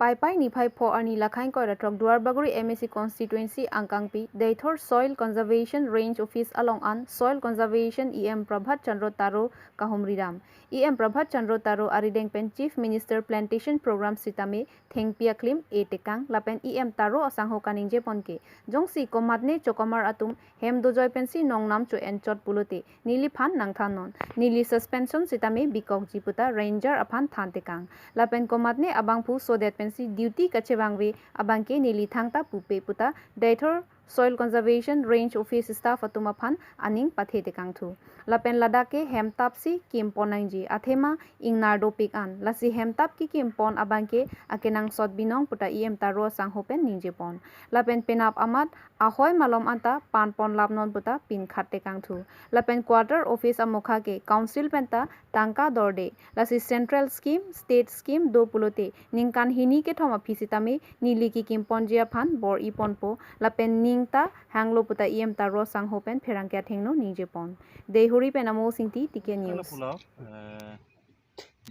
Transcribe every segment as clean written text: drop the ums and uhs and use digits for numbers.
Pai pai ni phai pho ani lakhain ko ratrok duar baguri MSC constituency angkangpi Daithor soil conservation range office along an soil conservation EM Prabhat Chandra Taro kahumriram EM Prabhat Chandra Taro arideng pen chief minister plantation program sitame thengpia klim e tekang lapen EM Taro asangho kaningje ponke jongsi komatne chokomar atum hem dojoy pensi nongnam cho enchot pulote nili phan nangthanon nili suspension sitame bikok jiputa ranger aphan than tekang lapen komatne abangphu so that si duty kachewangwe abangke nili thangta pupe puta Daithor soil conservation range office staff atuma phan aning pathe tekangthu lapen ladake hemtapsi kimponangji athema ingnardo pik an lasi hemtap ki kimpon abangke akenang sot binong puta em taro sanghopen ningjepon lapen penap amat ahoy malom anta panpon lapnon puta pin khat tekangthu lapen quarter office amokha ke council penta tangka dorde lasi central scheme state scheme do pulote ningkan hini ke thoma fisitame nili ki kimponjia phan bor iponpo lapen ningta hanglo puta em taro sanghopen pherangkya thengno ningjepon dehuri penamo singti tike news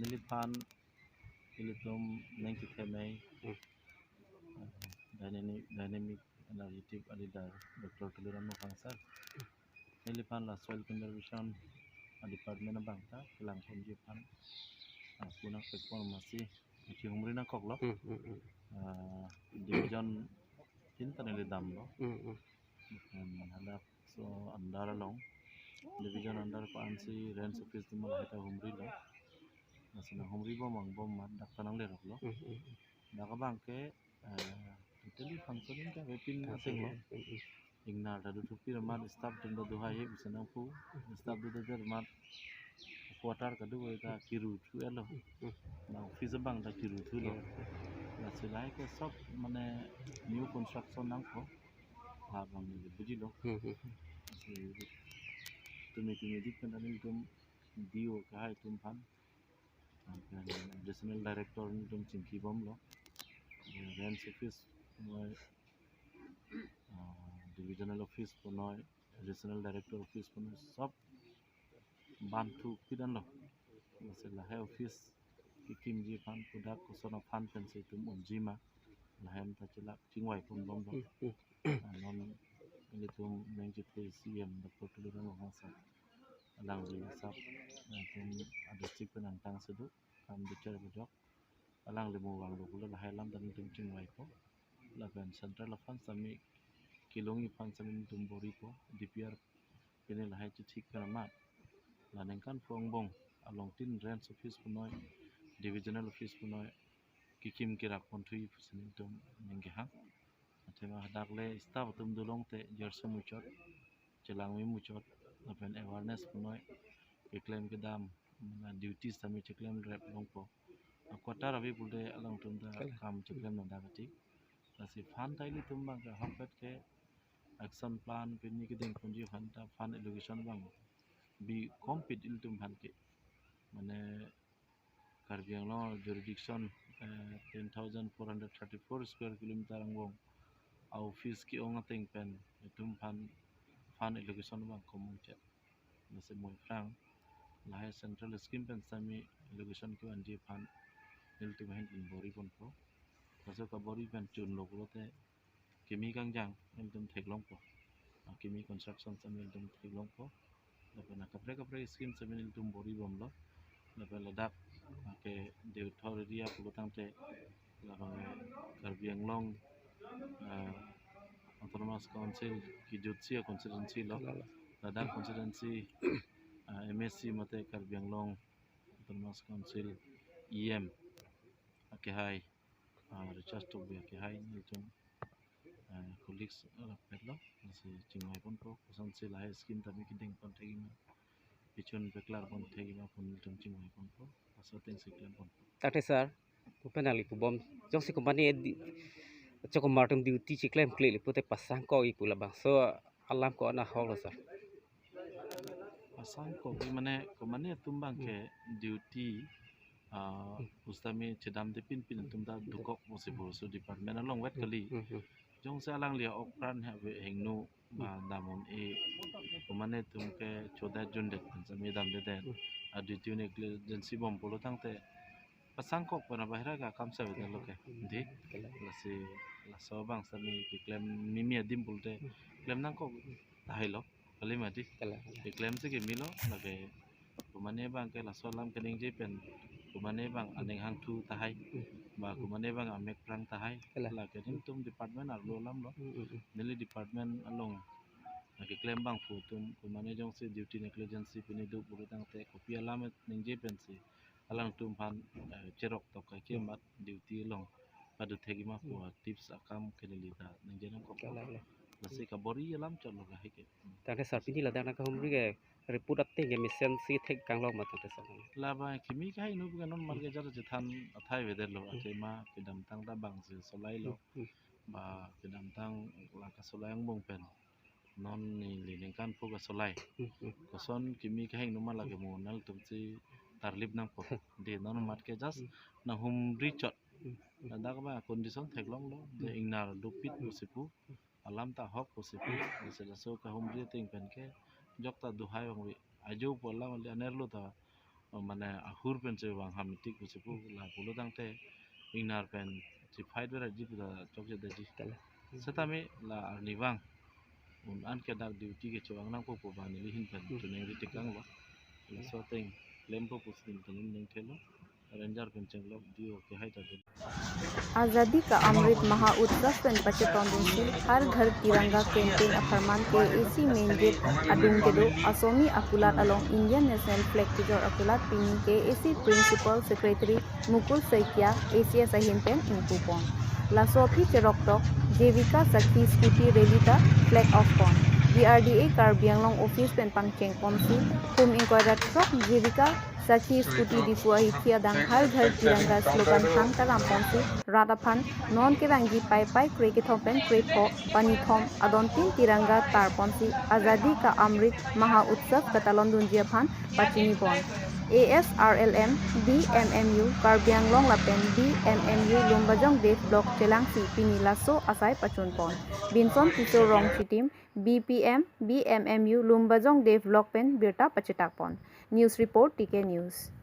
niliphan ilitum nengki themai dynamic analytic alidar Dr. Tuliram Fangsar niliphan la soil conservation department bangta kelang ponji phan punang pekpon masih humrina koklo division tinta nilidam lo hadap so andara long division andar ko ansi range office tumal hata humri lo nasina humri bo mang bom mat dak tanang le rok lo dak bangke totally functioning ka wepin asing lo ingnar da du tupi mat staff dum da duha ye bisana pu staff du da mat quarter ka du ka kiru tu elo na office bang da kiru tu lo nasilai ke sob mane new construction nang ko ha bang ni buji lo tumi dik kan ani tum dio ka hai tum phan regional director ni tum chingki bom lo range office noi divisional office ponoi regional director office ponoi sob bantu kidan lo masela hai office kikim ji phan pudak kusona phan pensi tum onjima lahem ta chila chingwai pum bom lo non ini tum nengji CM Dr. Tuliram Wangsa alang di sab tum ada chipen antang sedu kam bicara bejok alang lemu wang lo kula lahelam dan tum chingwai ko laban central fan sami kilongi fan sami tum bori ko DPR ini lahai chitik keramat lanengkan fongbong along tin range office punoi divisional office punoi kikim kirak kontui pusini tum nenggeha tema dakle staff tum dulong te jerse muchot celangmi muchot laban awareness punoi iklaim kedam duty sami ciklaim rep longpo kota rabi bulde alang tum da kam ciklaim nanda gati kasi fan taili tum bang ka hapet ke action plan pinni kedeng punji fanta fan education bang bi compete il tum han ke mane Karbi Anglong jurisdiction 10,434 square kilometer angbong office ki ong ateng pen tum fan education bang common chat nase moi frang lahai central scheme pen sami education ki anji fan il tum hen in bori pon po kaso ka bori pen chun lo te kimi kangjang il tum theklong po kimi construction sami il tum theklong po lapen kapre scheme sami il tum bori bom lo lapen ladak ke de authority pulutang te lapang Karbi Anglong autonomous council ki jutsi constituency lo ladak constituency MSC mate Karbi Anglong autonomous council EM ke hai recharge to be ke hai ni tum colleagues petlo si chingwai pon ko council hai scheme tami kideng pon thegi ma pichon beklar pon thegi ma pon tum chingwai pon ko aso teng siklen pon Takte sir, bukan ali pubom. Jong si company cok martum duty ciklem klik lipute pasang ko ikula bang. So alam ko na hol sir. pasang ko mane tumbang ke duty ustami cedam de pin tumda dukok possible so department along wet kali jong sa lang lia okran ha we hengnu ma damon e mane tum ke choda jundet sami dam de den duty ne agency bom polo tang te pasang kok pada bahira ka kam sa beda loke di la so bang sani ki klem mimi adim bulte klem nang kok tahai lo kali mati ki klem se ki milo la ke kumane bang ke la so lam kening je pen kumane bang aneng hang tu tahai ba kumane bang amek prang tahai la ke nim tum department ar lo lam lo nili department along ki klem bang fu tum kumane jong se duty negligence pini du bulu tang te kopi alam ning je pen se alang tum pan cerok to ka ke mat duty long pada thegi ma fu tips akam kenili ta ning je nang ko nasi ka bori alam chalo ka hike tangke sarpini la dana ka humri ke report atte ke mission si thek kang lok ma tangke sa la ba kimi ka inu ga non marge jar je than athai ve lo ate ma kidam tang da bang se solai lo ba kidam tang la ka solai ang bong pen non ni lining kan pu ka solai ko son kimi ka hing numa la ke mo nal tum si tarlip nang po de non mat ke jas na hum richot na da ka ba condition thek long lo de ingnar dupit ko sipu alam ta hok ko sipu se la so ka hum ri ting pen ke jok ta duhai ong wi ajo po la le aner lo ta মানে ahur pen se wang ham tik ko sipu la pulo dang te ingnar pen si fight bera ji da chok je da ji setame la arni wang un an ke dak duty ke chawang nang po po ba ni hin pen tu neng ri tikang lo la so teng lem po po sin pen neng thelo ranger pen cheng lo dio ke hai ta आज़ादी का अमृत महाउत्सव pen 25 दिन से हर घर तिरंगा campaign अफरमान के AC main gate अडुम केदो असोमी अकुलात अलोंग इंडियन नेशनल फ्लैग टिजर अकुलात पिनी के AC principal secretary Mukul Saikia एशिया सहिन पेन इंकुपन लासोफी चेरोक्टोक जेविका सखी स्कूटी रेलिता फ्लैग ऑफ कॉन BRDA Karbianglong ऑफिस पेन पंगचेंग पॉमसी कुम इंक्वायरट ट्रक जेविका सखी स्कूटी दिफुआही थियादांग हर घर तिरंगा स्लोगन हांग तराम पॉमसी रादाफान नॉन के रंगी पाई पाई क्रेके थोपेन क्रेपो पानी थोम अदोंतीन तिरंगा तार पॉमसी आज़ादी का अमृत महाउत्सव कतालोन दुंजिया फान पचिनी pawn ASRLM BMMU Karbianglong Lapen BMMU Lumbajong Dev Block Celangsi Pini Laso Asai Pachun Pon Binson Piso Rong Chitim BPM BMMU Lumbajong Dev Block Pen Birta Pacetak Pon News Report TK News